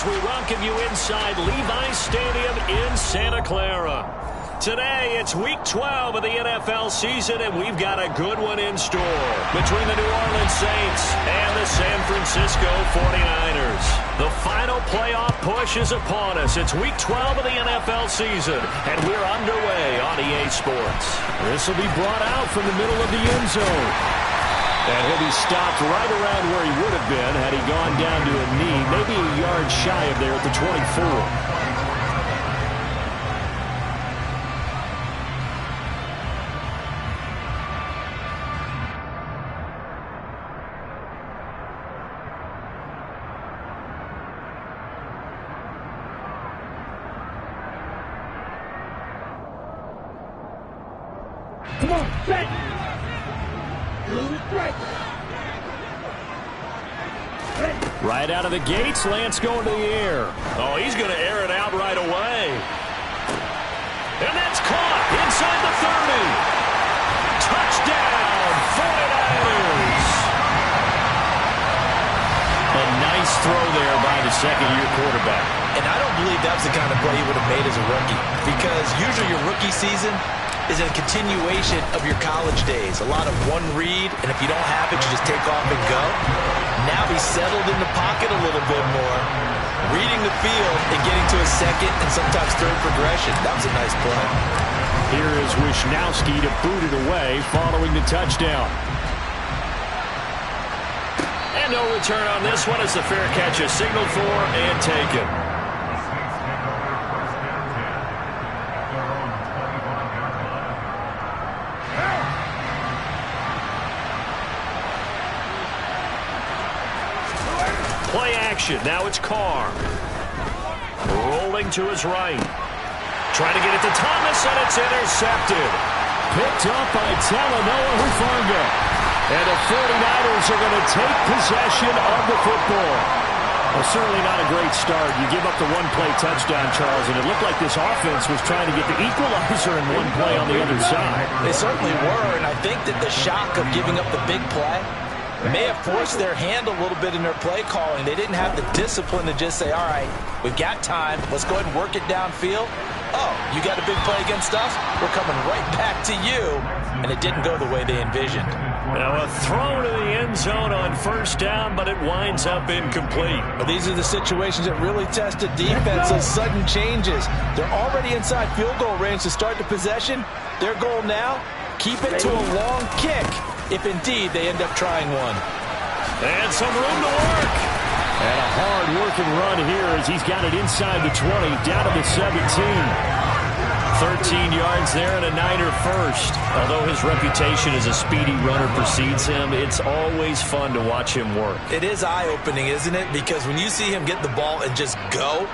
as we welcome you inside Levi's Stadium in Santa Clara. Today, it's Week 12 of the NFL season, and we've got a good one in store between the New Orleans Saints and the San Francisco 49ers. The final playoff push is upon us. It's Week 12 of the NFL season, and we're underway on EA Sports. This will be brought out from the middle of the end zone. And he'll be stopped right around where he would have been had he gone down to a knee, maybe a yard shy of there at the 24. Come on, set! Right out of the gates, Lance going to the air. Oh, he's going to air it out right away. And that's caught inside the 30. Touchdown, 49ers. A nice throw there by the second-year quarterback. And I don't believe that was the kind of play he would have made as a rookie, because usually your rookie season is a continuation of your college days. A lot of one read, and if you don't have it, you just take off and go. Now he's settled in the pocket a little bit more, reading the field and getting to a second and sometimes third progression. That was a nice play. Here is Wisnowski to boot it away following the touchdown. And no return on this one as the fair catch is signaled for and taken. Play action. Now it's Carr. Rolling to his right. Trying to get it to Thomas, and it's intercepted. Picked up by Talanoa Hufanga. And the 49ers are going to take possession of the football. Well, certainly not a great start. You give up the one-play touchdown, Charles, and it looked like this offense was trying to get the equalizer in one play on the other side. They certainly were, and I think that the shock of giving up the big play may have forced their hand a little bit in their play calling. They didn't have the discipline to just say, all right, we've got time. Let's go ahead and work it downfield. Oh, you got a big play against us? We're coming right back to you. And it didn't go the way they envisioned. Now a throw to the end zone on first down, but it winds up incomplete. Well, these are the situations that really test a defense, those sudden changes. They're already inside field goal range to start the possession. Their goal now, keep it to a long kick, if indeed they end up trying one. And some room to work. And a hard-working run here as he's got it inside the 20, down to the 17. 13 yards there and a Niner first. Although his reputation as a speedy runner precedes him, it's always fun to watch him work. It is eye-opening, isn't it? Because when you see him get the ball and just go,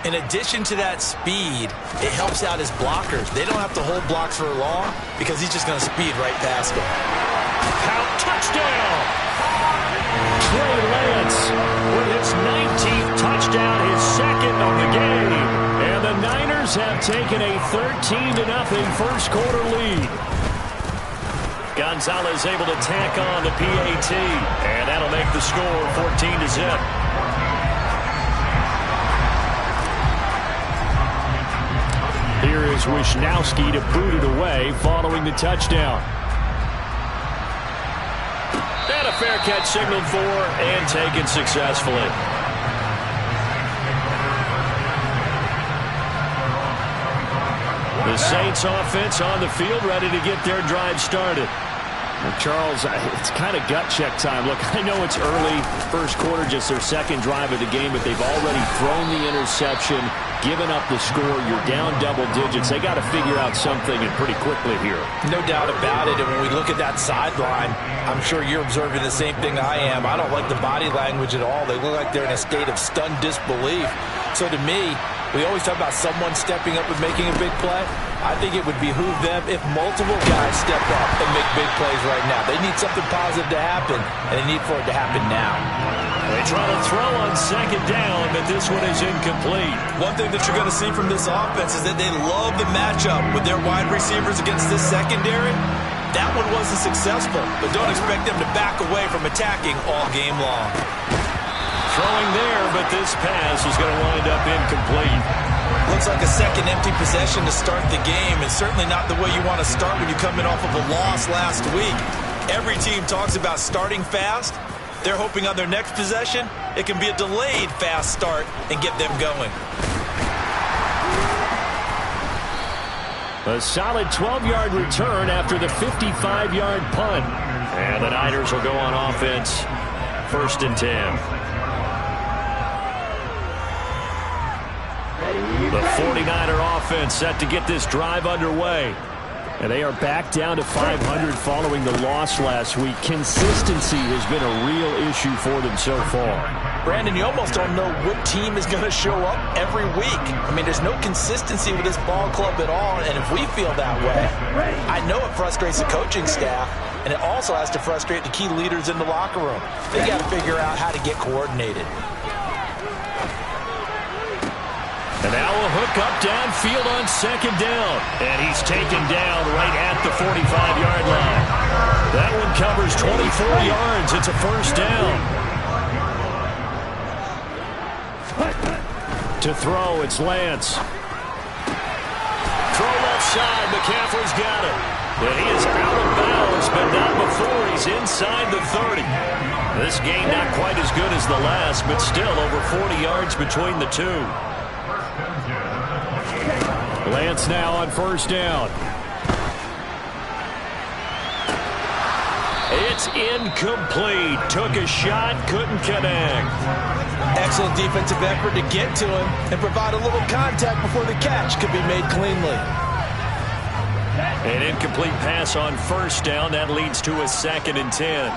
in addition to that speed, it helps out his blockers. They don't have to hold blocks for long because he's just going to speed right past them. Touchdown! Trey Lance with his 19th touchdown, his second of the game. And the Niners have taken a 13-0 first quarter lead. Gonzalez able to tack on the PAT, and that'll make the score 14-0. Here is Wisnowski to boot it away following the touchdown. And a fair catch signaled for and taken successfully. The Saints offense on the field ready to get their drive started. Well, Charles, it's kind of gut check time. Look, I know it's early, first quarter, just their second drive of the game, but they've already thrown the interception, given up the score. You're down double digits. They got to figure out something and pretty quickly here. No doubt about it. And when we look at that sideline, I'm sure you're observing the same thing I am. I don't like the body language at all. They look like they're in a state of stunned disbelief. So to me, we always talk about someone stepping up and making a big play. I think it would behoove them if multiple guys step up and make big plays right now. They need something positive to happen, and they need for it to happen now. They try to throw on second down, but this one is incomplete. One thing that you're going to see from this offense is that they love the matchup with their wide receivers against this secondary. That one wasn't successful, but don't expect them to back away from attacking all game long. throwing there, but this pass is going to wind up incomplete. Looks like a second empty possession to start the game, and certainly not the way you want to start when you come in off of a loss last week. Every team talks about starting fast. They're hoping on their next possession, it can be a delayed fast start and get them going. A solid 12-yard return after the 55-yard punt. And the Niners will go on offense. 1st and 10. The 49er offense set to get this drive underway. And they are back down to 500 following the loss last week. Consistency has been a real issue for them so far. Brandon, you almost don't know what team is going to show up every week. I mean, there's no consistency with this ball club at all, and if we feel that way, I know it frustrates the coaching staff, and it also has to frustrate the key leaders in the locker room. They got to figure out how to get coordinated. And now a hook up downfield on 2nd down. And he's taken down right at the 45-yard line. That one covers 24 yards. It's a 1st down. To throw, it's Lance. Throw left side. McCaffrey's got it. And he is out of bounds, but not before he's inside the 30. This game not quite as good as the last, but still over 40 yards between the two. Lance now on 1st down. It's incomplete. Took a shot, couldn't connect. Excellent defensive effort to get to him and provide a little contact before the catch could be made cleanly. An incomplete pass on 1st down. That leads to a 2nd and 10.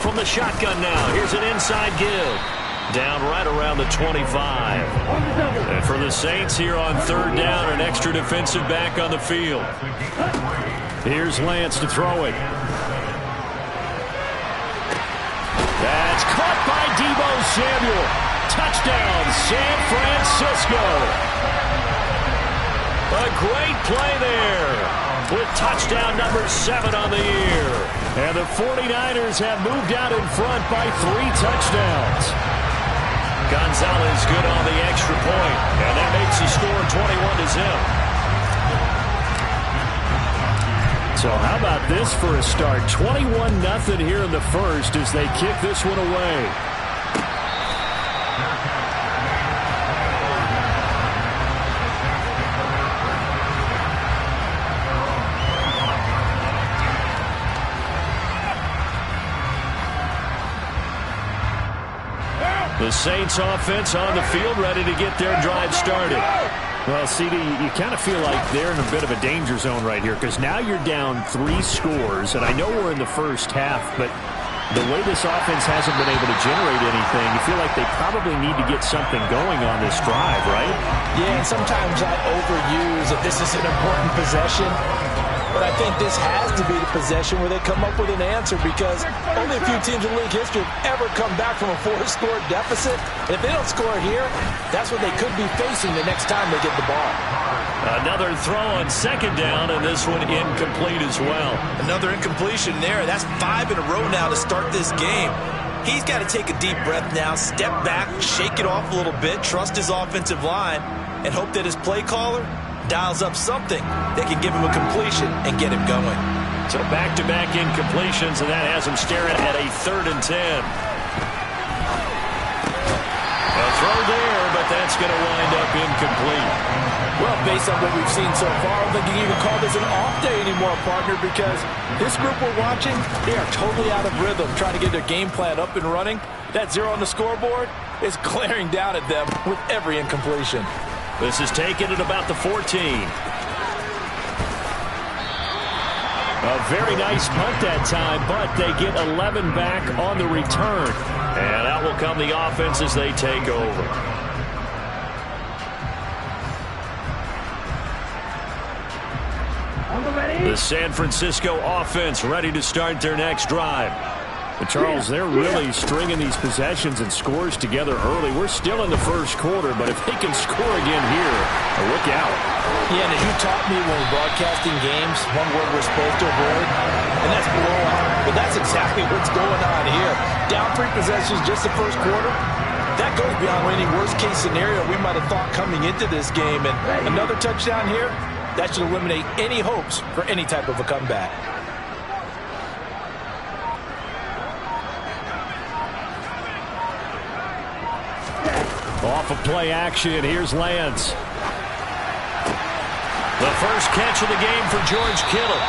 From the shotgun now, here's an inside give. Down right around the 25. And for the Saints here on 3rd down, an extra defensive back on the field. Here's Lance to throw it. That's caught by Deebo Samuel. Touchdown, San Francisco. A great play there with touchdown number 7 on the year. And the 49ers have moved out in front by 3 touchdowns. Gonzalez good on the extra point, and that makes the score 21-0. So how about this for a start? 21-0 here in the 1st as they kick this one away. The Saints offense on the field ready to get their drive started. Well, CD, you kind of feel like they're in a bit of a danger zone right here because now you're down 3 scores, and I know we're in the 1st half, but the way this offense hasn't been able to generate anything, you feel like they probably need to get something going on this drive, right? Yeah, and sometimes I overuse that this is an important possession. But I think this has to be the possession where they come up with an answer because only a few teams in league history have ever come back from a 4-score deficit. And if they don't score here, that's what they could be facing the next time they get the ball. Another throw on 2nd down, and this one incomplete as well. Another incompletion there. That's 5 in a row now to start this game. He's got to take a deep breath now, step back, shake it off a little bit, trust his offensive line, and hope that his play caller dials up something that can give him a completion and get him going. So back-to-back incompletions, and that has him staring at a 3rd and 10. A throw there, but that's going to wind up incomplete. Well, based on what we've seen so far, I don't think you can even call this an off day anymore, partner, because this group we're watching, they are totally out of rhythm, trying to get their game plan up and running. That 0 on the scoreboard is glaring down at them with every incompletion. This is taken at about the 14. A very nice punt that time, but they get 11 back on the return. And out will come the offense as they take over. The San Francisco offense ready to start their next drive. But Charles, they're really stringing these possessions and scores together early. We're still in the first quarter, but if they can score again here, look out. Yeah, and as you taught me when we're broadcasting games, one word we're supposed to avoid, and that's blowout. But that's exactly what's going on here. Down 3 possessions just the first quarter. That goes beyond any worst-case scenario we might have thought coming into this game. And another touchdown here, that should eliminate any hopes for any type of a comeback. Off of play action, here's Lance. The first catch of the game for George Kittle.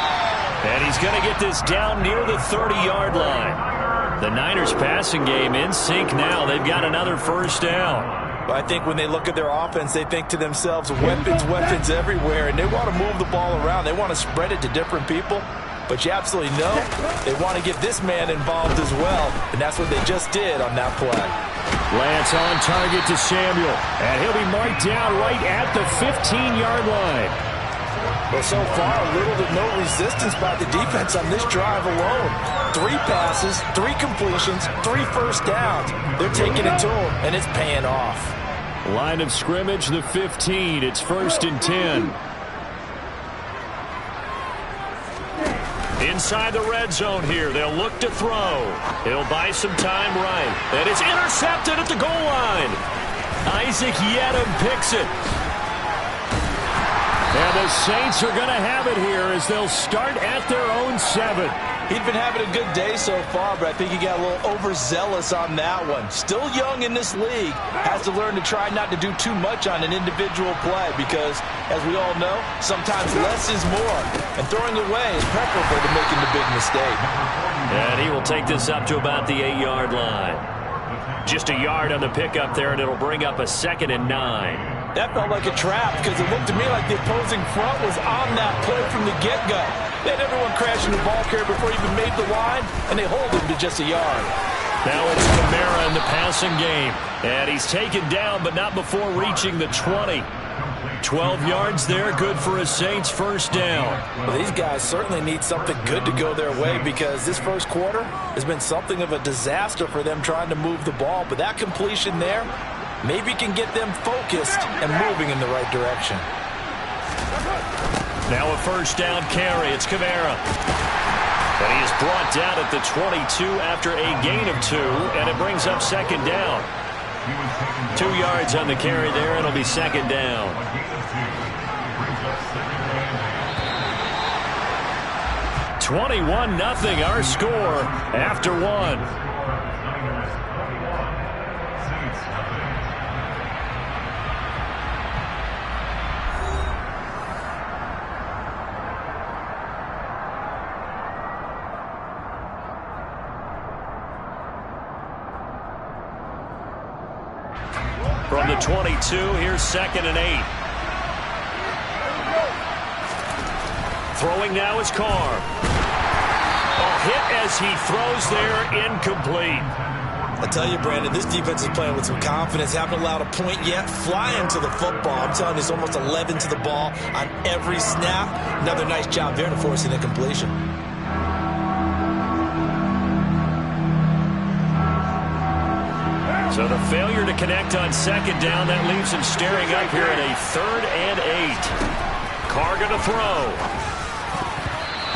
And he's going to get this down near the 30-yard line. The Niners passing game in sync now. They've got another first down. I think when they look at their offense, they think to themselves, weapons everywhere, and they want to move the ball around. They want to spread it to different people. But you absolutely know they want to get this man involved as well, and that's what they just did on that play. Lance on target to Samuel, and he'll be marked down right at the 15-yard line. Well, so far, little to no resistance by the defense on this drive alone. 3 passes, 3 completions, 3 first downs. They're taking it to them, and it's paying off. Line of scrimmage, the 15. It's 1st and 10. Inside the red zone here, they'll look to throw. He'll buy some time right. And it's intercepted at the goal line. Isaac Yedem picks it. And the Saints are going to have it here as they'll start at their own 7. He'd been having a good day so far, but I think he got a little overzealous on that one. Still young in this league. Has to learn to try not to do too much on an individual play because, as we all know, sometimes less is more. And throwing away is preferable to making the big mistake. And he will take this up to about the 8-yard line. Just a yard on the pickup there, and it'll bring up a 2nd and 9. That felt like a trap because it looked to me like the opposing front was on that play from the get-go. They had everyone crashing the ball carrier before he even made the line, and they hold him to just a yard. Now it's Kamara in the passing game. And he's taken down, but not before reaching the 20. 12 yards there, good for a Saints first down. Well, these guys certainly need something good to go their way because this first quarter has been something of a disaster for them trying to move the ball. But that completion there maybe can get them focused and moving in the right direction. Now a first down carry. It's Kamara. And he is brought down at the 22 after a gain of 2, and it brings up 2nd down. 2 yards on the carry there. It'll be 2nd down. (21-0) our score after 1. From the 22, here's 2nd and 8. Throwing now is Carr. A hit as he throws there, incomplete. I tell you, Brandon, this defense is playing with some confidence. Haven't allowed a point yet. Flying to the football. I'm telling you, it's almost 11 to the ball on every snap. Another nice job there to force an incompletion. So the failure to connect on 2nd down, that leaves him staring up here at a 3rd and 8. Carr going to throw.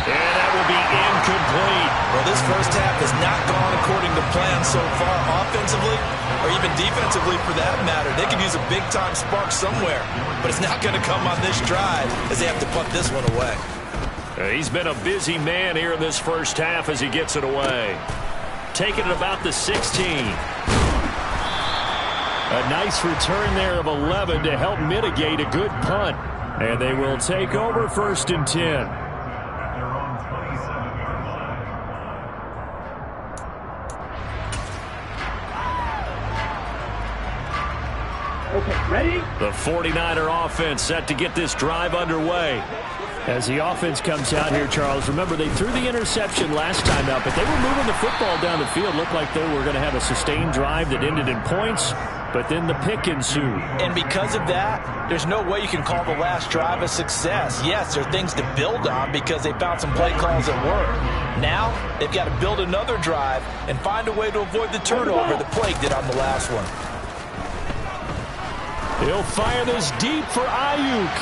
And that will be incomplete. Well, this first half has not gone according to plan so far offensively or even defensively for that matter. They could use a big-time spark somewhere, but it's not going to come on this drive as they have to punt this one away. He's been a busy man here in this first half as he gets it away. Taking it about the 16. A nice return there of 11 to help mitigate a good punt. And they will take over 1st and 10. Okay, ready? The 49er offense set to get this drive underway. As the offense comes out here, Charles, remember they threw the interception last time out, but they were moving the football down the field. Looked like they were going to have a sustained drive that ended in points. but then the pick ensued. And because of that, there's no way you can call the last drive a success. Yes, there are things to build on because they found some play calls that work. Now, they've got to build another drive and find a way to avoid the turnover that plagued it on the last one. He'll fire this deep for Ayuk.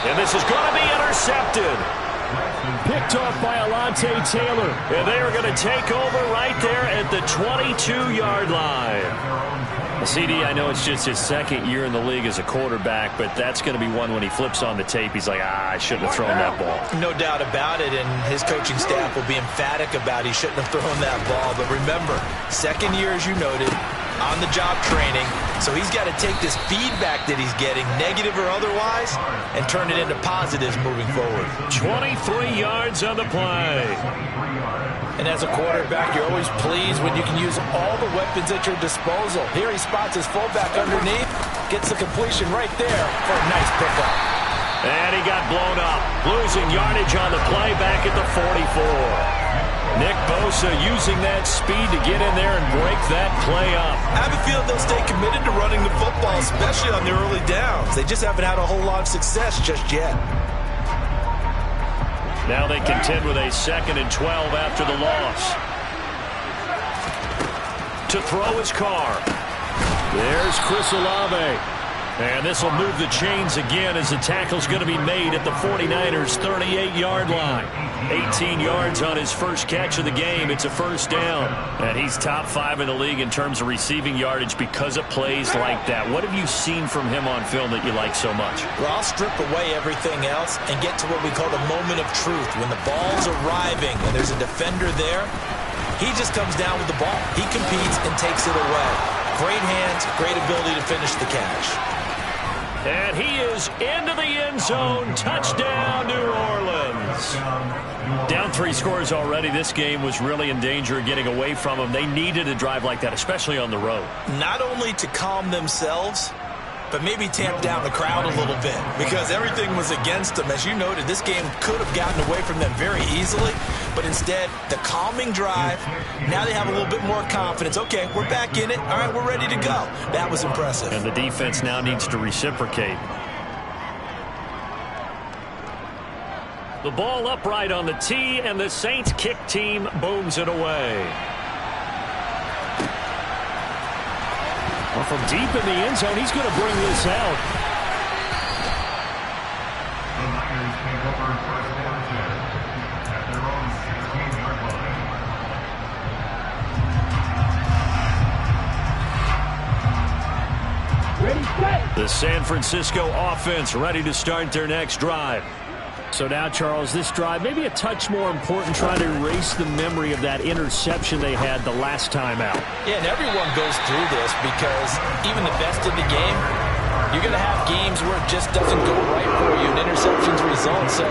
And this is going to be intercepted. Picked off by Alontae Taylor. And they are going to take over right there at the 22-yard line. CD, I know it's just his second year in the league as a quarterback, but that's going to be one when he flips on the tape. He's like, I shouldn't have thrown that ball. No doubt about it, and his coaching staff will be emphatic about he shouldn't have thrown that ball. But remember, second year, as you noted, on-the-job training, so he's got to take this feedback that he's getting, negative or otherwise, and turn it into positives moving forward. 23 yards on the play. And as a quarterback, you're always pleased when you can use all the weapons at your disposal. Here he spots his fullback underneath, gets the completion right there for a nice pickup. And he got blown up, losing yardage on the play back at the 44. Nick Bosa using that speed to get in there and break that play up. I have a feeling they'll stay committed to running the football, especially on the early downs. They just haven't had a whole lot of success just yet. Now they contend with a 2nd and 12 after the loss. To throw his car. There's Chris Olave. And this will move the chains again as the tackle's going to be made at the 49ers' 38-yard line. 18 yards on his first catch of the game. It's a first down. And he's top 5 in the league in terms of receiving yardage because of plays like that. What have you seen from him on film that you like so much? Well, I'll strip away everything else and get to what we call the moment of truth. When the ball's arriving and there's a defender there, he just comes down with the ball. He competes and takes it away. Great hands, great ability to finish the catch. And he is into the end zone. Touchdown, New Orleans. Down 3 scores already. This game was really in danger of getting away from them. They needed a drive like that, especially on the road. Not only to calm themselves, but maybe tamp down the crowd a little bit because everything was against them. As you noted, this game could have gotten away from them very easily, but instead, the calming drive, now they have a little bit more confidence. Okay, we're back in it. All right, we're ready to go. That was impressive. And the defense now needs to reciprocate. The ball upright on the tee, and the Saints kick team booms it away. Well, from deep in the end zone, he's going to bring this out. The San Francisco offense ready to start their next drive. So now, Charles, this drive maybe a touch more important, trying to erase the memory of that interception they had the last time out. Yeah, and everyone goes through this because even the best in the game, you're going to have games where it just doesn't go right for you and interceptions result. So,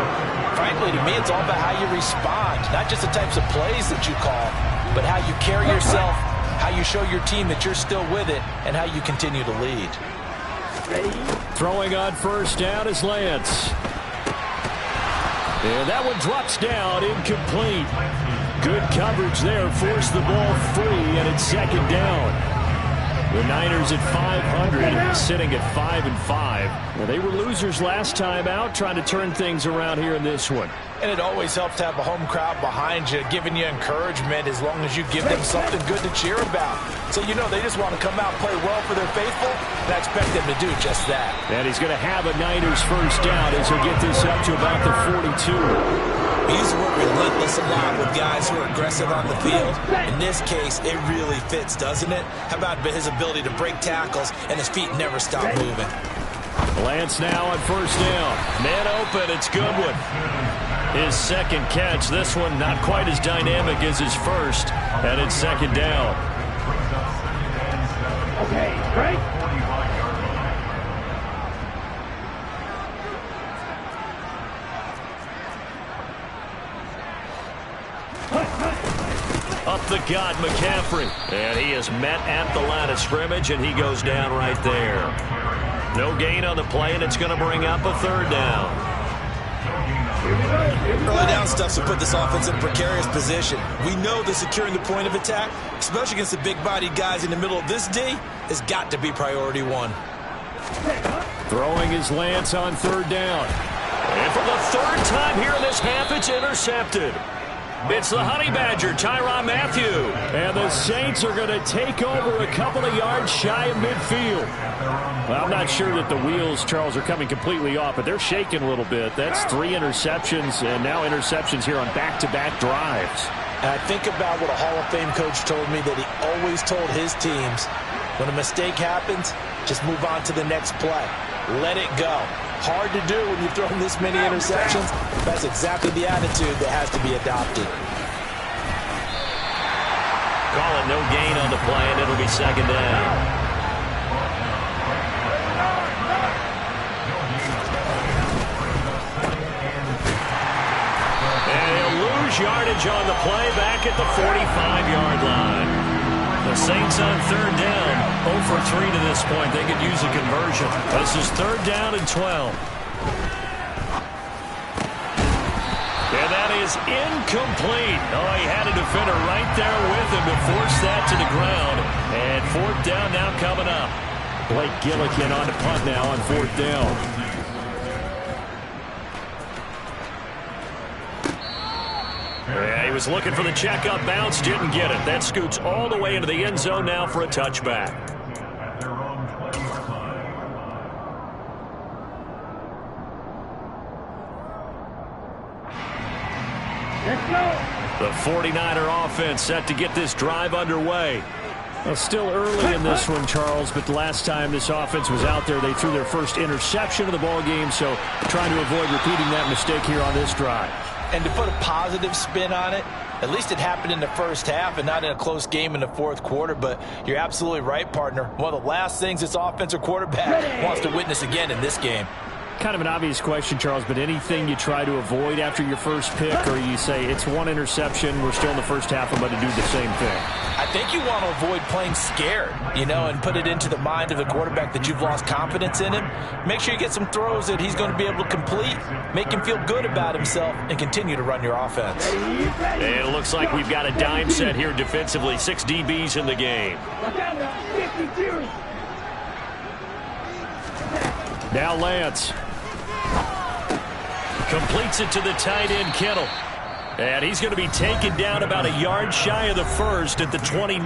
frankly, to me, it's all about how you respond, not just the types of plays that you call, but how you carry yourself, how you show your team that you're still with it, and how you continue to lead. Throwing on first down is Lance. And that one drops down, incomplete. Good coverage there, forced the ball free, and it's 2nd down. The Niners at 500, sitting at 5-5. Well, they were losers last time out, trying to turn things around here in this one. And it always helps to have a home crowd behind you, giving you encouragement as long as you give them something good to cheer about. So, you know, they just want to come out and play well for their faithful, and I expect them to do just that. And he's going to have a Niners first down as he'll get this up to about the 42. We used to work relentless a lot with guys who are aggressive on the field. In this case, it really fits, doesn't it? How about his ability to break tackles and his feet never stop moving? Lance now on first down. Man open, it's Goodwin. His 2nd catch, this one not quite as dynamic as his first, and it's 2nd down. Okay, right? Up the gut, McCaffrey. And he is met at the line of scrimmage, and he goes down right there. No gain on the play, and it's going to bring up a 3rd down. Early down stuff to put this offense in a precarious position. We know that securing the point of attack, especially against the big-bodied guys in the middle of this D, has got to be priority one. Throwing his Lance on third down. And for the third time here in this half, it's intercepted. It's the Honey Badger, Tyrann Mathieu. And the Saints are going to take over a couple of yards shy of midfield. Well, I'm not sure that the wheels, Charles, are coming completely off, but they're shaking a little bit. That's 3 interceptions, and now interceptions here on back-to-back drives. And I think about what a Hall of Fame coach told me that he always told his teams, when a mistake happens, just move on to the next play. Let it go. Hard to do when you've thrown this many interceptions. That's exactly the attitude that has to be adopted. Call it no gain on the play, and it'll be second down. And he'll lose yardage on the play back at the 45-yard line. The Saints on third down, 0 for 3 to this point. They could use a conversion. This is third down and 12. And that is incomplete. Oh, he had a defender right there with him to force that to the ground. And fourth down now coming up. Blake Gillikin on the punt now on fourth down. Yeah, he was looking for the check-up bounce, didn't get it. That scoots all the way into the end zone now for a touchback. The 49er offense set to get this drive underway. Well, still early in this one, Charles, but the last time this offense was out there, they threw their first interception of the ball game, so trying to avoid repeating that mistake here on this drive. And to put a positive spin on it, at least it happened in the first half and not in a close game in the fourth quarter. But you're absolutely right, partner. One of the last things this offensive quarterback wants to witness again in this game. Kind of an obvious question, Charles, but anything you try to avoid after your first pick, or you say it's one interception, we're still in the first half, I'm going to do the same thing? I think you want to avoid playing scared, and put it into the mind of the quarterback that you've lost confidence in him. Make sure you get some throws that he's going to be able to complete, make him feel good about himself, and continue to run your offense. And it looks like we've got a dime set here defensively. 6 DBs in the game. Now Lance. Completes it to the tight end, Kittle. And he's going to be taken down about a yard shy of the first at the 29.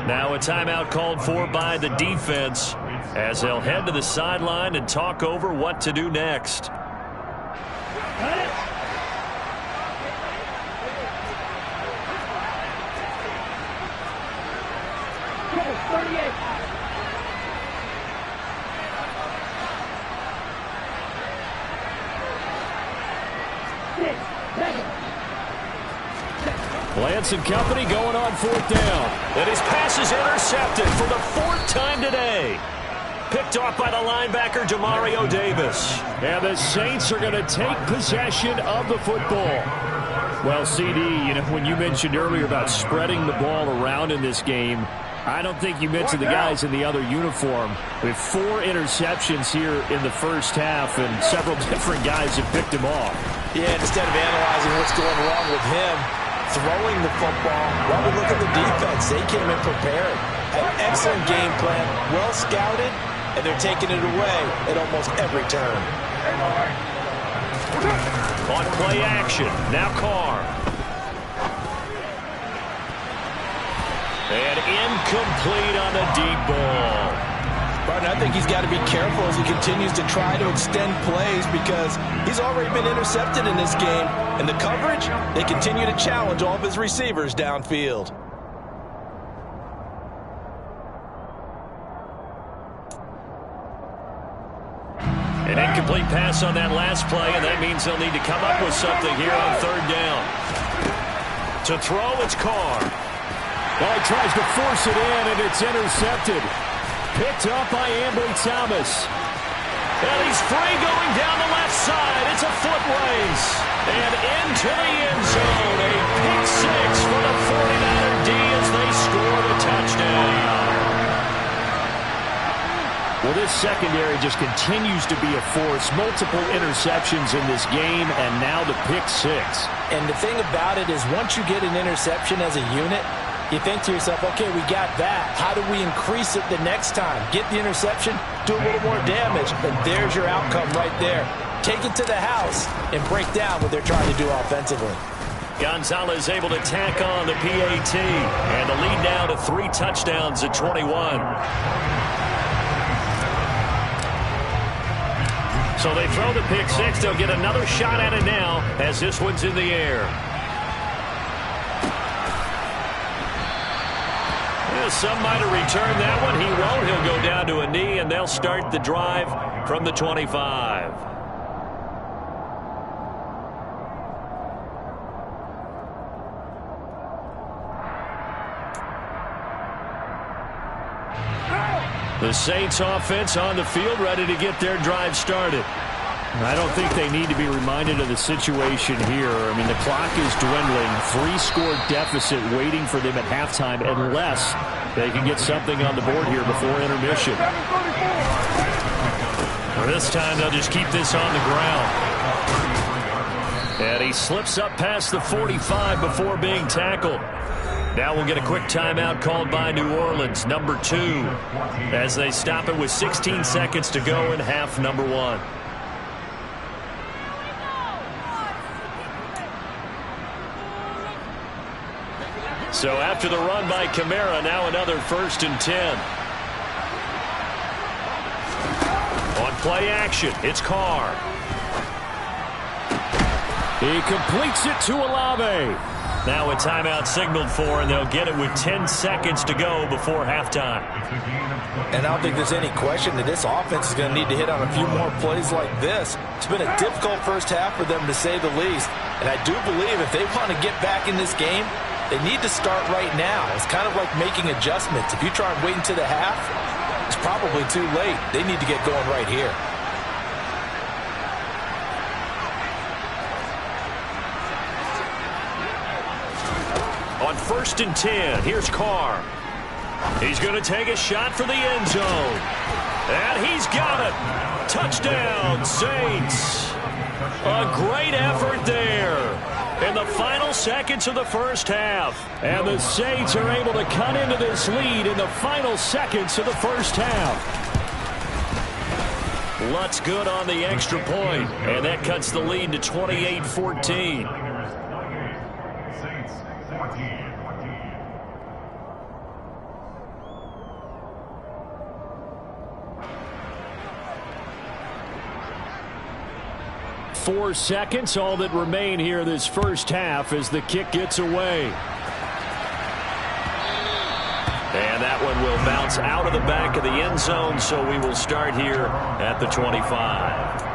Now a timeout called for by the defense as they'll head to the sideline and talk over what to do next. Lance and company going on fourth down. And his pass is intercepted for the 4th time today. Picked off by the linebacker, Demario Davis. And the Saints are going to take possession of the football. Well, CD, when you mentioned earlier about spreading the ball around in this game, I don't think you mentioned the guys in the other uniform. We have 4 interceptions here in the first half, and several different guys have picked him off. Yeah, instead of analyzing what's going wrong with him, throwing the football, while we look at the defense, they came in prepared. An excellent game plan, well scouted, and they're taking it away at almost every turn. On play action, now Carr. And incomplete on the deep ball. Barton, I think he's got to be careful as he continues to try to extend plays because he's already been intercepted in this game. And the coverage, they continue to challenge all of his receivers downfield. An incomplete pass on that last play, and that means they'll need to come up with something here on third down. To throw, it's Carr. Well, he tries to force it in, and it's intercepted. Picked up by Ambry Thomas. And he's free going down the left side. It's a foot race. And into the end zone. A pick 6 for the 49er D as they score the touchdown. Well, this secondary just continues to be a force. Multiple interceptions in this game, and now the pick six. And the thing about it is once you get an interception as a unit, you think to yourself, okay, we got that. How do we increase it the next time? Get the interception, do a little more damage, and there's your outcome right there. Take it to the house and break down what they're trying to do offensively. Gonzalez able to tack on the PAT, and the lead now to 3 touchdowns at 21. So they throw the pick six. They'll get another shot at it now as this one's in the air. Yeah, some might have returned that one. He won't. He'll go down to a knee, and they'll start the drive from the 25. The Saints offense on the field, ready to get their drive started. I don't think they need to be reminded of the situation here. I mean, the clock is dwindling. 3-score deficit waiting for them at halftime unless they can get something on the board here before intermission. This time they'll just keep this on the ground. And he slips up past the 45 before being tackled. Now we'll get a quick timeout called by New Orleans, number 2, as they stop it with 16 seconds to go in half number 1. So after the run by Kamara, now another 1st and 10. On play action, it's Carr. He completes it to Olave. Now a timeout signaled for, and they'll get it with 10 seconds to go before halftime. And I don't think there's any question that this offense is going to need to hit on a few more plays like this. It's been a difficult first half for them, to say the least. And I do believe if they want to get back in this game, they need to start right now. It's kind of like making adjustments. If you try and wait until the half, it's probably too late. They need to get going right here. On 1st and 10, here's Carr. He's going to take a shot for the end zone. And he's got it. Touchdown, Saints. A great effort there in the final seconds of the first half. And the Saints are able to cut into this lead in the final seconds of the first half. Lutz good on the extra point, and that cuts the lead to 28-14. Four seconds, all that remain here this first half as the kick gets away. And that one will bounce out of the back of the end zone, so we will start here at the 25.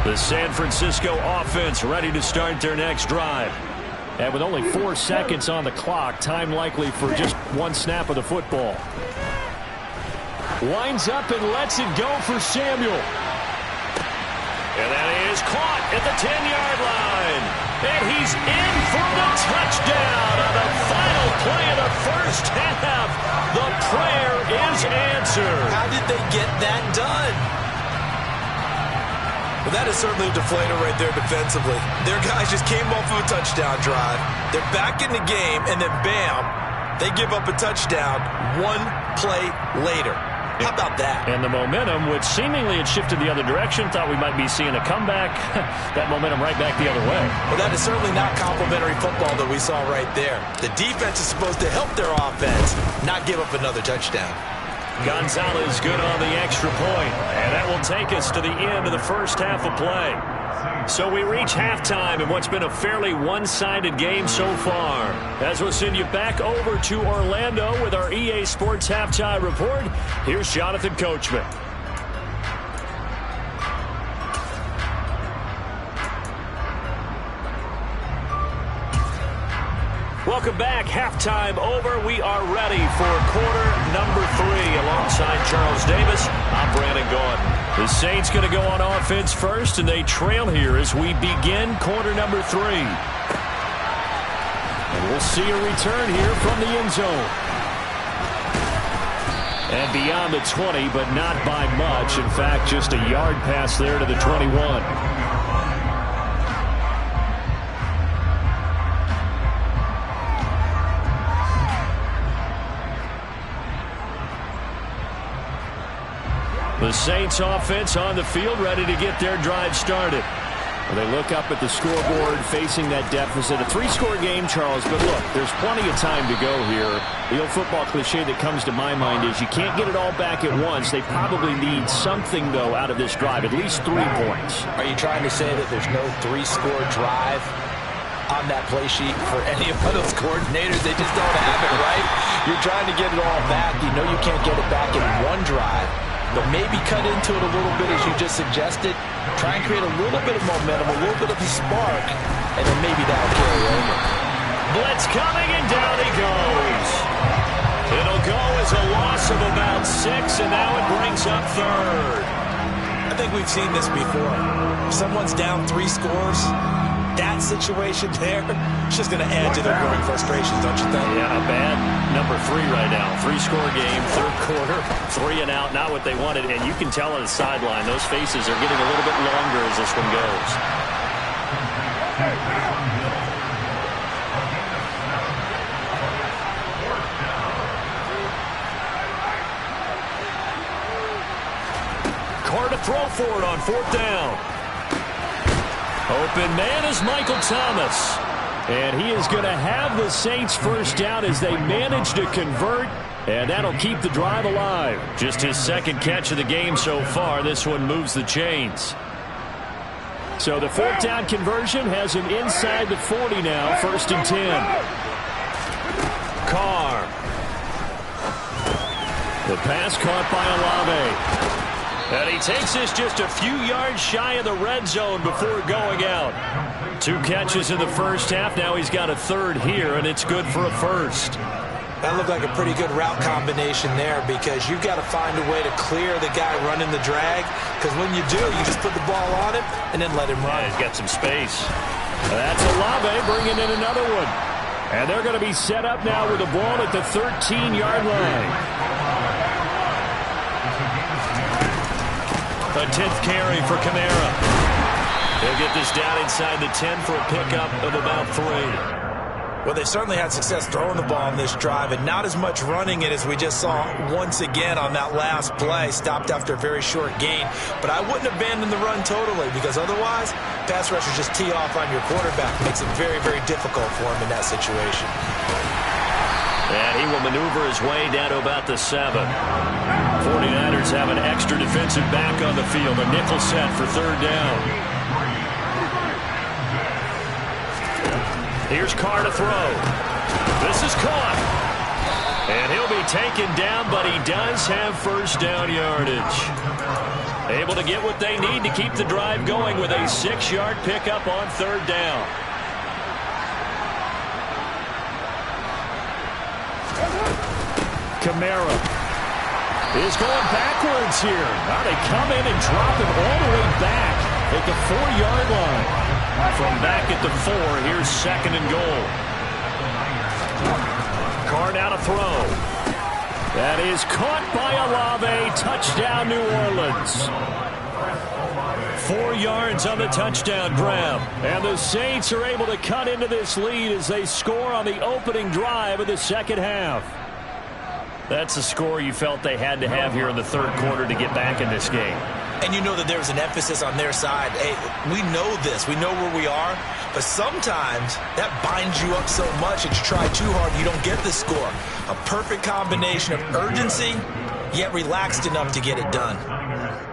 The San Francisco offense ready to start their next drive. And with only 4 seconds on the clock, time likely for just one snap of the football. Winds up and lets it go for Samuel. And that is caught at the 10-yard line. And he's in for the touchdown on the final play of the first half. The prayer is answered. How did they get that done? Well, that is certainly a deflator right there defensively. Their guys just came off of a touchdown drive. They're back in the game, and then bam, they give up a touchdown one play later. How about that? And the momentum, which seemingly had shifted the other direction, thought we might be seeing a comeback. That momentum right back the other way. Well, that is certainly not complimentary football that we saw right there. The defense is supposed to help their offense, not give up another touchdown. Gonzalez good on the extra point, and that will take us to the end of the first half of play. So we reach halftime in what's been a fairly one-sided game so far. As we'll send you back over to Orlando with our EA Sports Halftime Report, here's Jonathan Coachman. Welcome back halftime over. We are ready for quarter number 3. Alongside Charles Davis, I'm Brandon Gaudin. The Saints going to go on offense first, and they trail here as we begin quarter number 3. And we'll see a return here from the end zone. And beyond the 20, but not by much. In fact, just a yard pass there to the 21. The Saints offense on the field, ready to get their drive started. Well, they look up at the scoreboard, facing that deficit. A 3-score game, Charles, but look, there's plenty of time to go here. The old football cliche that comes to my mind is you can't get it all back at once. They probably need something, though, out of this drive, at least 3 points. Are you trying to say that there's no 3-score drive on that play sheet for any of those coordinators? They just don't have it, right? You're trying to get it all back. You know you can't get it back in one drive. But maybe cut into it a little bit, as you just suggested. Try and create a little bit of momentum, a little bit of a spark, and then maybe that'll carry over. Blitz coming, and down he goes. It'll go as a loss of about 6, and now it brings up third. I think we've seen this before. If someone's down 3 scores, that situation there, it's just going to add to their growing frustrations, don't you think? Yeah, a bad number 3 right now. 3-score game, third quarter, 3 and out, not what they wanted. And you can tell on the sideline, those faces are getting a little bit longer as this one goes. Carr to throw for it on 4th down. Open man is Michael Thomas. And he is going to have the Saints first down as they manage to convert. And that'll keep the drive alive. Just his 2nd catch of the game so far. This one moves the chains. So the 4th down conversion has him inside the 40 now. 1st and 10. Carr. The pass caught by Olave. And he takes this just a few yards shy of the red zone before going out. 2 catches in the first half. Now he's got a 3rd here, and it's good for a 1st. That looked like a pretty good route combination there, because you've got to find a way to clear the guy running the drag. Because when you do, you just put the ball on him and then let him run. Yeah, he's got some space. That's Olave bringing in another one. And they're going to be set up now with the ball at the 13-yard line. A 10th carry for Kamara. They'll get this down inside the 10 for a pickup of about 3. Well, they certainly had success throwing the ball on this drive, and not as much running it as we just saw once again on that last play. Stopped after a very short gain. But I wouldn't abandon the run totally, because otherwise, pass rushers just tee off on your quarterback. Makes it very, very difficult for him in that situation. And he will maneuver his way down to about the 7. 49ers have an extra defensive back on the field. A nickel set for 3rd down. Here's Carr to throw. This is caught. And he'll be taken down, but he does have 1st down yardage. Able to get what they need to keep the drive going with a 6-yard pickup on 3rd down. Kamara is going backwards here. Now they come in and drop him all the way back at the 4-yard line. From back at the 4, here's 2nd and goal. Carr now to throw. That is caught by Olave. Touchdown, New Orleans. 4 yards on the touchdown grab. And the Saints are able to cut into this lead as they score on the opening drive of the 2nd half. That's a score you felt they had to have here in the 3rd quarter to get back in this game. And you know that there was an emphasis on their side. Hey, we know this. We know where we are. But sometimes that binds you up so much that you try too hard and you don't get the score. A perfect combination of urgency, yet relaxed enough to get it done.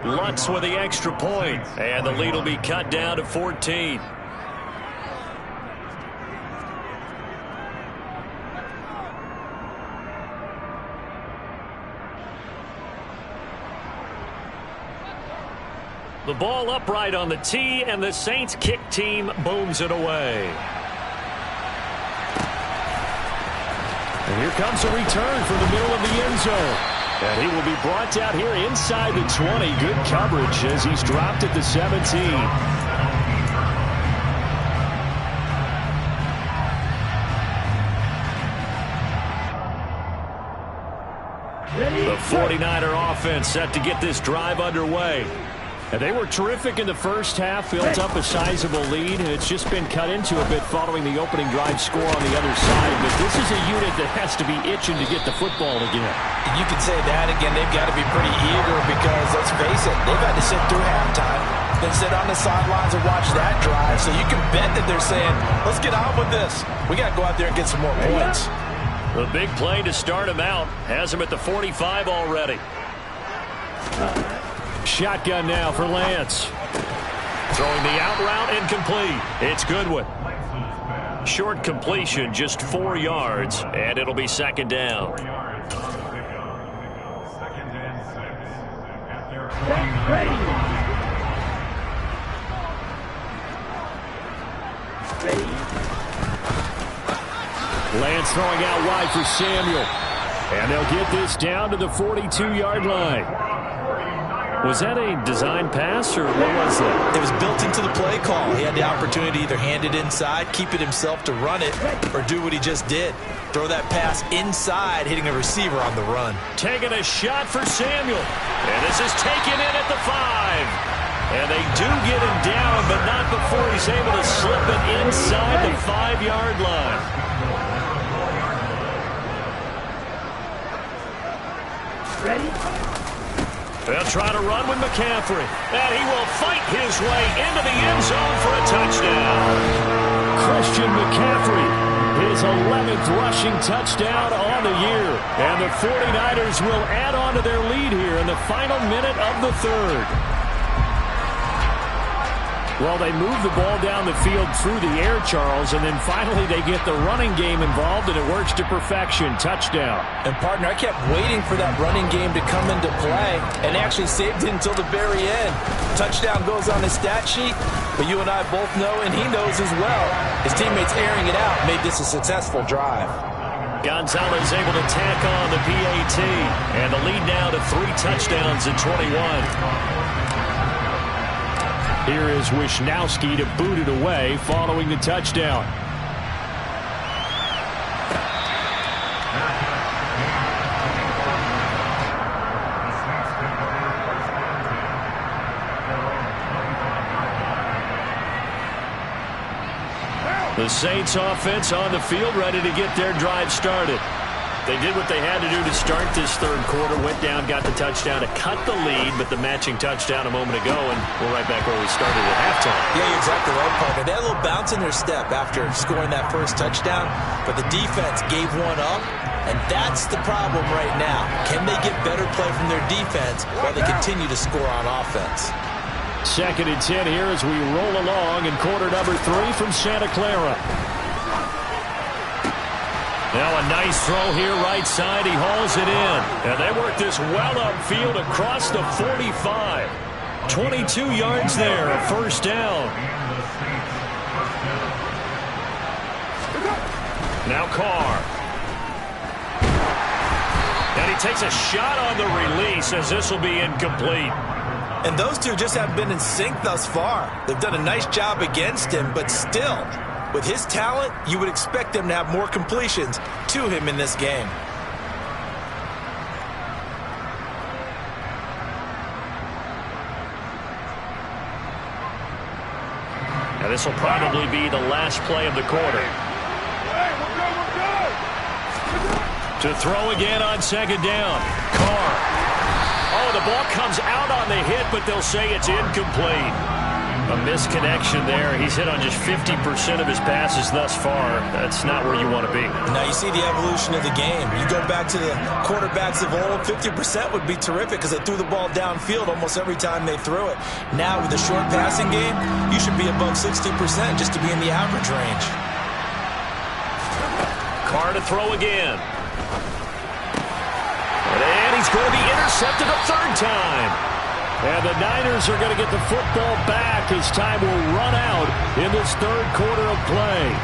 Lutz with the extra point. And the lead will be cut down to 14. The ball upright on the tee, and the Saints kick team booms it away. And here comes a return from the middle of the end zone. And he will be brought down here inside the 20. Good coverage as he's dropped at the 17. The 49er offense set to get this drive underway. And they were terrific in the first half, built up a sizable lead, and it's just been cut into a bit following the opening drive score on the other side. But this is a unit that has to be itching to get the football again. You could say that again. They've got to be pretty eager because, let's face it, they've had to sit through halftime, then sit on the sidelines and watch that drive. So you can bet that they're saying, let's get on with this. We got to go out there and get some more points. The big play to start him out has him at the 45 already. Shotgun now for Lance. Throwing the out route incomplete. It's Goodwin. Short completion, just 4 yards, and it'll be second down. Lance throwing out wide for Samuel. And they'll get this down to the 42-yard line. Was that a design pass, or what was that? It was built into the play call. He had the opportunity to either hand it inside, keep it himself to run it, or do what he just did. Throw that pass inside, hitting a receiver on the run. Taking a shot for Samuel. And this is taken in at the 5. And they do get him down, but not before he's able to slip it inside the 5-yard line. Ready? They'll try to run with McCaffrey. And he will fight his way into the end zone for a touchdown. Christian McCaffrey, his 11th rushing touchdown on the year. And the 49ers will add on to their lead here in the final minute of the third. Well, they move the ball down the field through the air, Charles, and then finally they get the running game involved, and it works to perfection. Touchdown. And, partner, I kept waiting for that running game to come into play, and actually saved it until the very end. Touchdown goes on his stat sheet, but you and I both know, and he knows as well, his teammates airing it out made this a successful drive. Gonzalez able to tack on the PAT, and the lead now to 3 touchdowns in 21. Here is Wisnowski to boot it away following the touchdown. The Saints offense on the field ready to get their drive started. They did what they had to do to start this third quarter, went down, got the touchdown to cut the lead, but the matching touchdown a moment ago, and we're right back where we started at halftime. Yeah, you're exactly right, partner. They had a little bounce in their step after scoring that first touchdown, but the defense gave one up, and that's the problem right now. Can they get better play from their defense while they continue to score on offense? 2nd and 10 here as we roll along in quarter number 3 from Santa Clara. Now a nice throw here right side. He hauls it in. And they work this well upfield across the 45. 22 yards there, a first down. Now Carr. And he takes a shot on the release as this will be incomplete. And those two just haven't been in sync thus far. They've done a nice job against him, but still, with his talent, you would expect them to have more completions to him in this game. And this will probably be the last play of the quarter. To throw again on 2nd down. Carr. Oh, the ball comes out on the hit, but they'll say it's incomplete. A misconnection there. He's hit on just 50% of his passes thus far. That's not where you want to be. Now you see the evolution of the game. You go back to the quarterbacks of old, 50% would be terrific because they threw the ball downfield almost every time they threw it. Now with the short passing game, you should be above 60% just to be in the average range. Carr to throw again. And he's going to be intercepted a 3rd time. And the Niners are going to get the football back as time will run out in this 3rd quarter of play.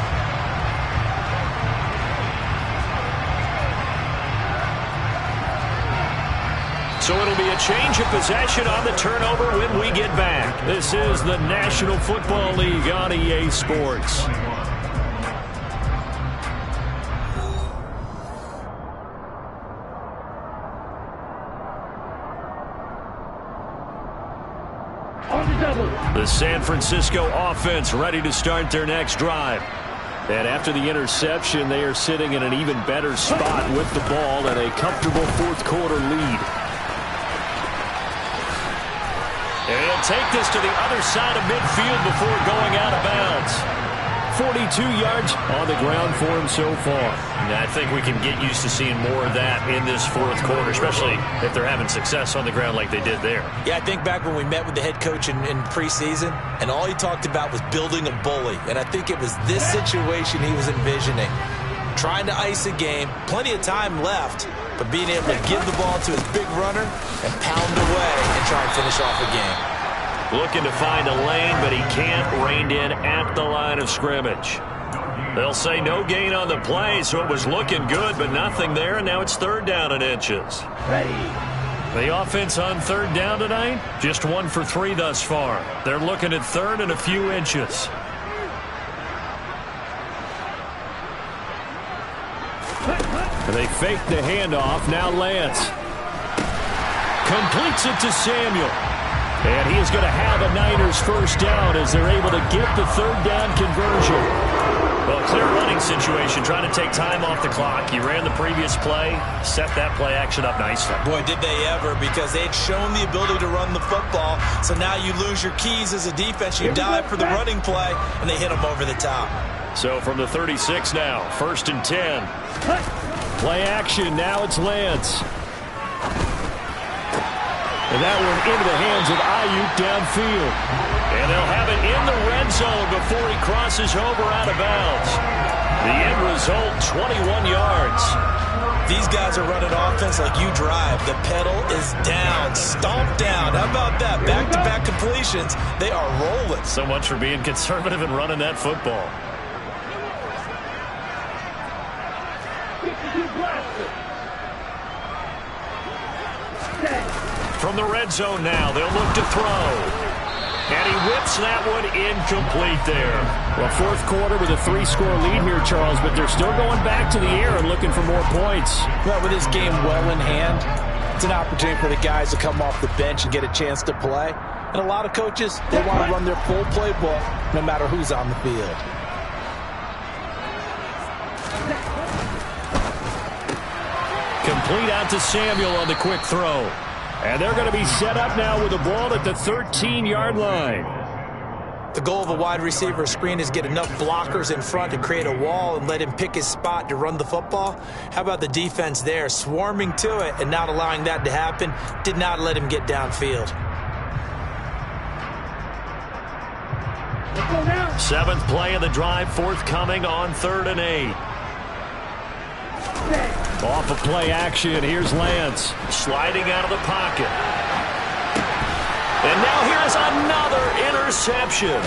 So it'll be a change of possession on the turnover when we get back. This is the National Football League on EA Sports. The San Francisco offense ready to start their next drive. And after the interception, they are sitting in an even better spot with the ball and a comfortable fourth quarter lead. And he'll take this to the other side of midfield before going out of bounds. 42 yards on the ground for him so far. And I think we can get used to seeing more of that in this fourth quarter, especially if they're having success on the ground like they did there. Yeah, I think back when we met with the head coach in preseason, and all he talked about was building a bully. And I think it was this situation he was envisioning. Trying to ice a game, plenty of time left, but being able to give the ball to his big runner and pound away and try and finish off a game. Looking to find a lane, but he can't rein in at the line of scrimmage. They'll say no gain on the play, so it was looking good, but nothing there, and now it's third down and inches. Ready. The offense on third down tonight, just 1 for 3 thus far. They're looking at third and a few inches. They fake the handoff. Now Lance completes it to Samuel. And he is going to have a Niners first down as they're able to get the third down conversion. Well, a clear running situation, trying to take time off the clock. He ran the previous play, set that play action up nicely. Boy, did they ever, because they had shown the ability to run the football. So now you lose your keys as a defense. You dive for the running play, and they hit them over the top. So from the 36 now, 1st and 10. Play action, now it's Lance. And that one into the hands of Ayuk downfield. And they'll have it in the red zone before he crosses over out of bounds. The end result, 21 yards. These guys are running offense like you drive. The pedal is down, stomped down. How about that? Back-to-back completions. They are rolling. So much for being conservative and running that football. From the red zone now, they'll look to throw. And he whips that one incomplete there. Well, fourth quarter with a 3-score lead here, Charles, but they're still going back to the air and looking for more points. Well, with this game well in hand, it's an opportunity for the guys to come off the bench and get a chance to play. And a lot of coaches, they want to run their full playbook no matter who's on the field. Complete out to Samuel on the quick throw. And they're going to be set up now with the ball at the 13-yard line. The goal of a wide receiver screen is get enough blockers in front to create a wall and let him pick his spot to run the football. How about the defense there, swarming to it and not allowing that to happen? Did not let him get downfield. 7th play of the drive, forthcoming on 3rd and 8. Off of play action, here's Lance sliding out of the pocket. And now here's another interception.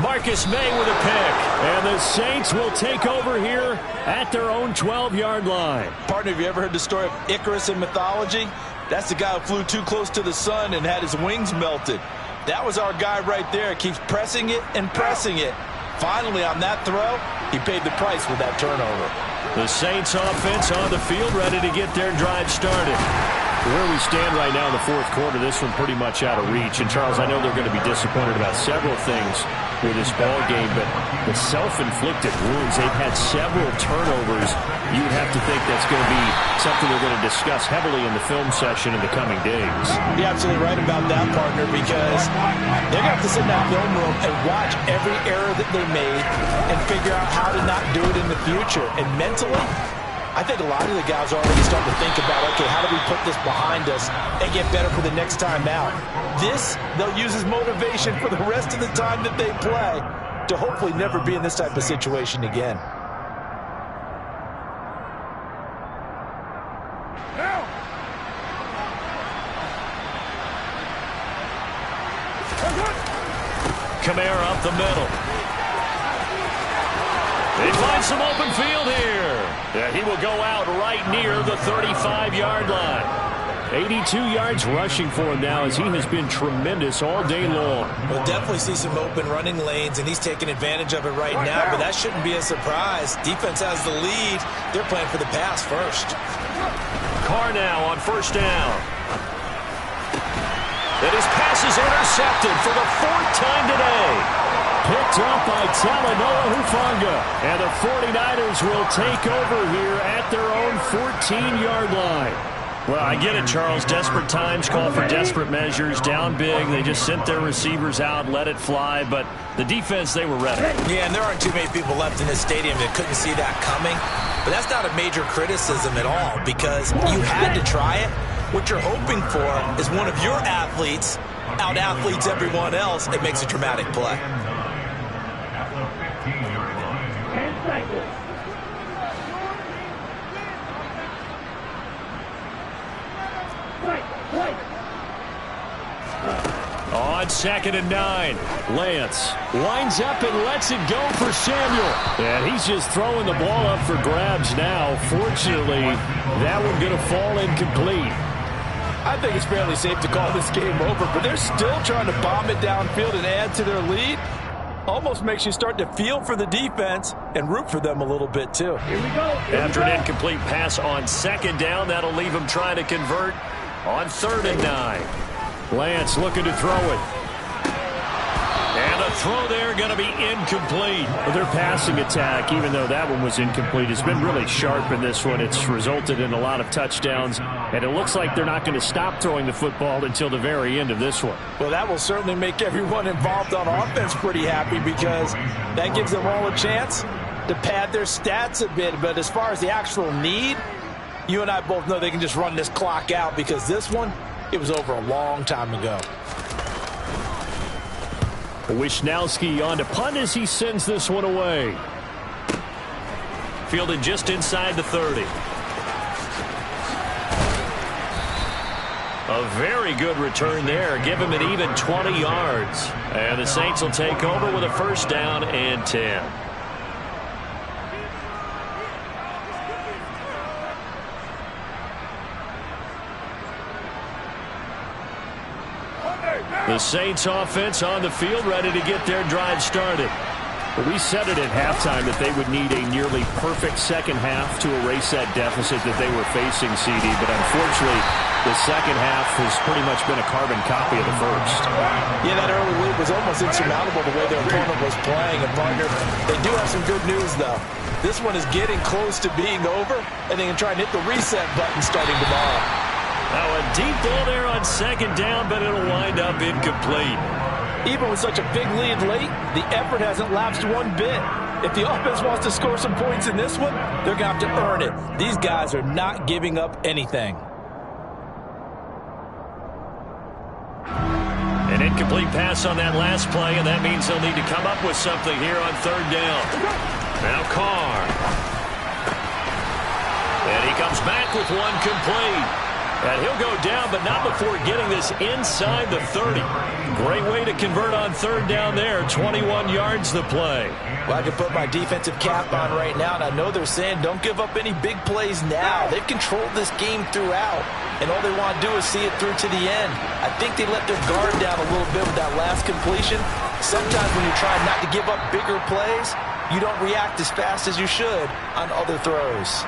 Marcus May with a pick. And the Saints will take over here at their own 12-yard line. Partner, have you ever heard the story of Icarus in mythology? That's the guy who flew too close to the sun and had his wings melted. That was our guy right there. Keeps pressing it and pressing it. Finally, on that throw, he paid the price with that turnover. The Saints offense on the field, ready to get their drive started. Where we stand right now in the fourth quarter, this one pretty much out of reach. And, Charles, I know they're going to be disappointed about several things with this ball game, but the self-inflicted wounds, they've had several turnovers. You would have to think that's going to be something they're going to discuss heavily in the film session in the coming days. You're absolutely right about that, partner, because they're going to have to sit in that film room and watch every error that they made and figure out how to not do it in the future. And mentally, I think a lot of the guys are already starting to think about, okay, how do we put this behind us and get better for the next time out? This, they'll use as motivation for the rest of the time that they play to hopefully never be in this type of situation again. Kamara up the middle. They find some open field here. Yeah, he will go out right near the 35-yard line. 82 yards rushing for him now as he has been tremendous all day long. We'll definitely see some open running lanes, and he's taking advantage of it right now, but that shouldn't be a surprise. Defense has the lead. They're playing for the pass first. Carr now on first down. And his pass is intercepted for the 4th time today. Picked up by Talanoa Hufanga. And the 49ers will take over here at their own 14-yard line. Well, I get it, Charles. Desperate times call for desperate measures. Down big. They just sent their receivers out, let it fly. But the defense, they were ready. Yeah, and there aren't too many people left in this stadium that couldn't see that coming. But that's not a major criticism at all because you had to try it. What you're hoping for is one of your athletes out-athletes everyone else and makes a dramatic play. On 2nd and 9, Lance winds up and lets it go for Samuel. And he's just throwing the ball up for grabs now. Fortunately, that one going to fall incomplete. I think it's fairly safe to call this game over, but they're still trying to bomb it downfield and add to their lead. Almost makes you start to feel for the defense and root for them a little bit, too. Here we go. After an incomplete pass on 2nd down, that'll leave them trying to convert on 3rd and 9. Lance looking to throw it. And a throw there going to be incomplete. Well, their passing attack, even though that one was incomplete, has been really sharp in this one. It's resulted in a lot of touchdowns, and it looks like they're not going to stop throwing the football until the very end of this one. Well, that will certainly make everyone involved on offense pretty happy because that gives them all a chance to pad their stats a bit. But as far as the actual need, you and I both know they can just run this clock out because this one, it was over a long time ago. Wisnowski on to punt as he sends this one away. Fielded just inside the 30. A very good return there. Give him an even 20 yards. And the Saints will take over with a 1st down and 10. The Saints offense on the field ready to get their drive started. Well, we said it at halftime that they would need a nearly perfect second half to erase that deficit that they were facing, CD. But unfortunately, the second half has pretty much been a carbon copy of the first. Yeah, that early lead was almost insurmountable the way their opponent was playing. And, partner, they do have some good news, though. This one is getting close to being over, and they can try and hit the reset button starting tomorrow. Now a deep ball there on 2nd down, but it'll wind up incomplete. Even with such a big lead late, the effort hasn't lapsed one bit. If the offense wants to score some points in this one, they're going to have to earn it. These guys are not giving up anything. An incomplete pass on that last play, and that means they'll need to come up with something here on 3rd down. Now Carr. And he comes back with one complete. And he'll go down, but not before getting this inside the 30. Great way to convert on 3rd down there. 21 yards the play. Well, I can put my defensive cap on right now, and I know they're saying don't give up any big plays now. They've controlled this game throughout, and all they want to do is see it through to the end. I think they let their guard down a little bit with that last completion. Sometimes when you're trying not to give up bigger plays, you don't react as fast as you should on other throws.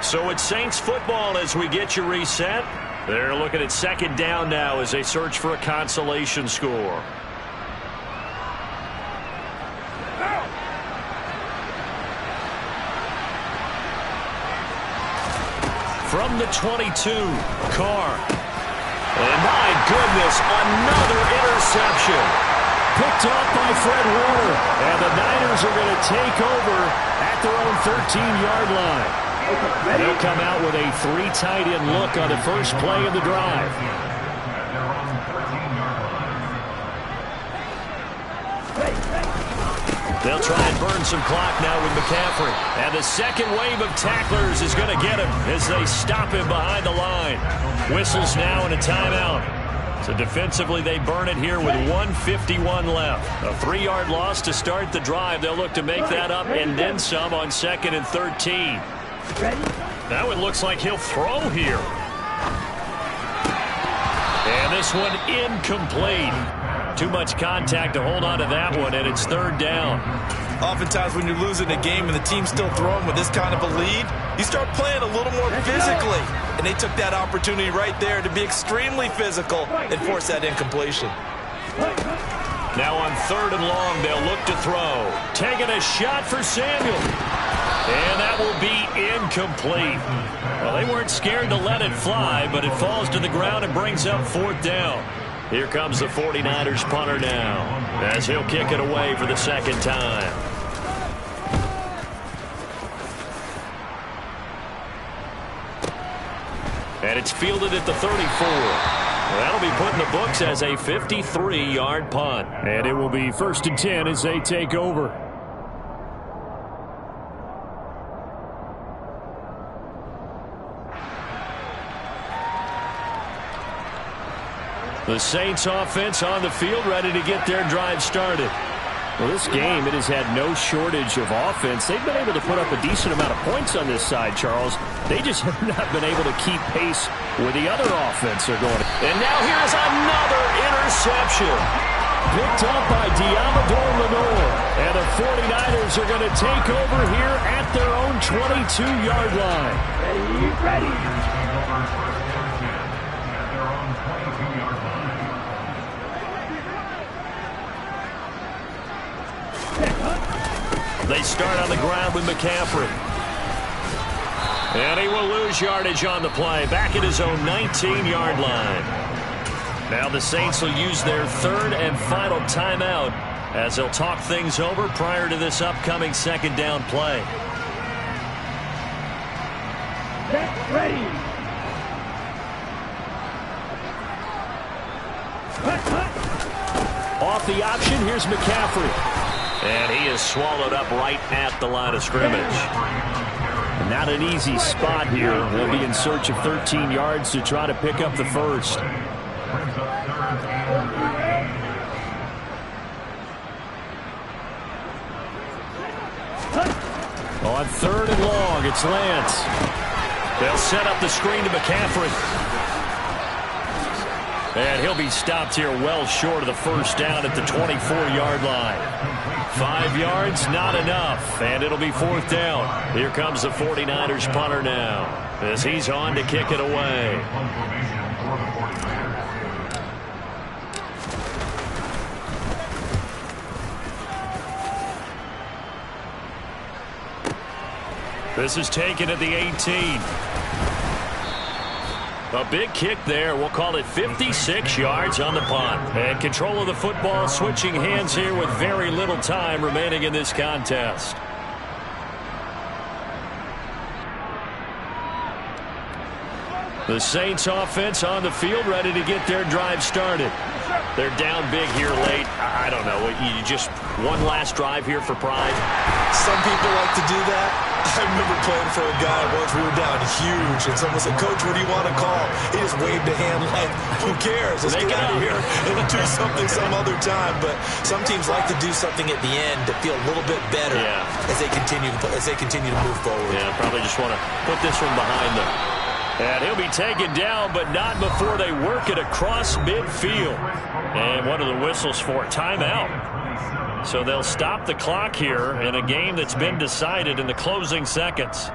So it's Saints football as we get you reset. They're looking at 2nd down now as they search for a consolation score. From the 22, Carr. And my goodness, another interception. Picked off by Fred Warner. And the Niners are going to take over at their own 13-yard line. They'll come out with a 3 tight end look on the first play of the drive. They'll try and burn some clock now with McCaffrey. And the second wave of tacklers is going to get him as they stop him behind the line. Whistles now and a timeout. So defensively, they burn it here with 1:51 left. A 3-yard loss to start the drive. They'll look to make that up and then some on 2nd and 13. Now it looks like he'll throw here. this one incomplete. Too much contact to hold on to that one, and it's third down. Oftentimes when you're losing a game and the team's still throwing with this kind of a lead, you start playing a little more physically. And they took that opportunity right there to be extremely physical and force that incompletion. Now on third and long, they'll look to throw. Taking a shot for Samuel. And that will be incomplete. Well, they weren't scared to let it fly, but it falls to the ground and brings up fourth down. Here comes the 49ers punter now, as he'll kick it away for the second time. And it's fielded at the 34. That'll be put in the books as a 53-yard punt. And it will be 1st and 10 as they take over. The Saints offense on the field, ready to get their drive started. Well, this game, it has had no shortage of offense. They've been able to put up a decent amount of points on this side, Charles. They just have not been able to keep pace with the other offense they're going. And now here's another interception. Picked up by Diamador Lenore. And the 49ers are going to take over here at their own 22-yard line. Ready. They start on the ground with McCaffrey. And he will lose yardage on the play. Back at his own 19-yard line. Now the Saints will use their third and final timeout as they'll talk things over prior to this upcoming second down play. Get ready. Off the option, here's McCaffrey. And he is swallowed up right at the line of scrimmage. Not an easy spot here. They'll be in search of 13 yards to try to pick up the first. On third and long, it's Lance. They'll set up the screen to McCaffrey. And he'll be stopped here well short of the first down at the 24-yard line. 5 yards, not enough, and it'll be fourth down. Here comes the 49ers punter now, as he's on to kick it away. This is taken at the 18. A big kick there. We'll call it 56 yards on the punt. And control of the football switching hands here with very little time remaining in this contest. The Saints offense on the field ready to get their drive started. They're down big here late. I don't know. You just one last drive here for pride. Some people like to do that. I remember playing for a guy once. We were down huge, and someone said, "Coach, what do you want to call?" He just waved a hand like, "Who cares? Let's get out of here and do something some other time." But some teams like to do something at the end to feel a little bit better as they continue to move forward. Yeah, probably just want to put this one behind them. And he'll be taken down, but not before they work it across midfield. And what are the whistles for? Timeout. So they'll stop the clock here in a game that's been decided in the closing seconds.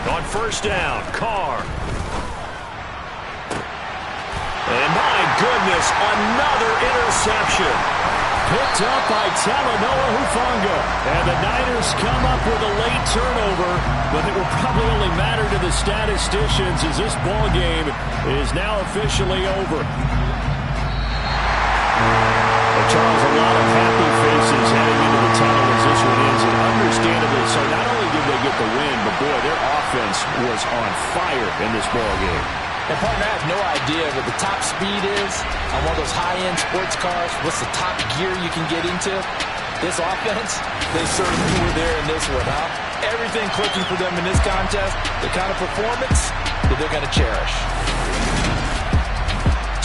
On first down, Carr. And my goodness, another interception. Picked up by Talanoa Hufanga. And the Niners come up with a late turnover, but it will probably only matter to the statisticians as this ball game is now officially over. Charles, a lot of happy faces heading into the tunnel as this one ends, and understandably so. Not only did they get the win, but boy, their offense was on fire in this ball game. And partner, I have no idea what the top speed is on one of those high-end sports cars. What's the top gear you can get into? This offense, they certainly were there in this one, huh? Everything clicking for them in this contest, the kind of performance that they're going to cherish.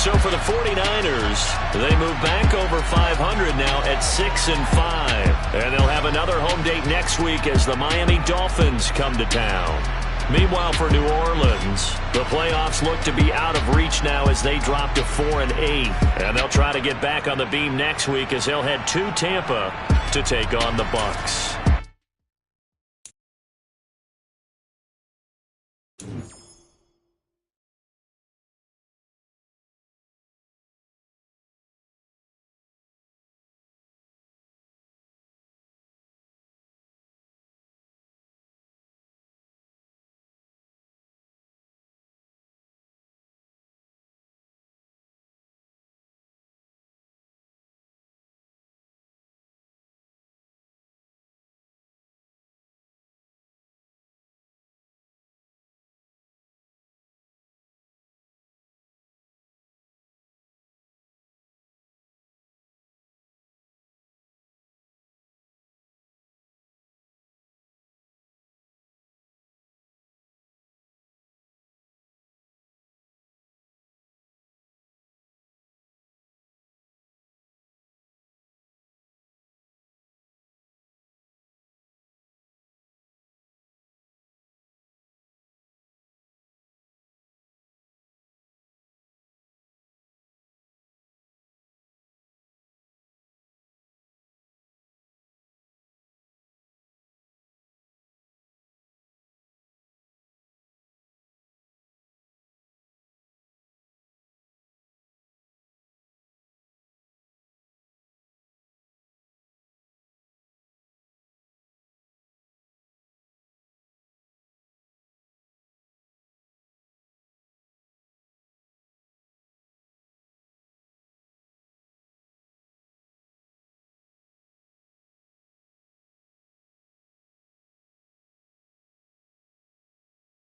So for the 49ers, they move back over 500 now at 6-5. And they'll have another home date next week as the Miami Dolphins come to town. Meanwhile, for New Orleans, the playoffs look to be out of reach now as they drop to 4-8. And they'll try to get back on the beam next week as they'll head to Tampa to take on the Bucs.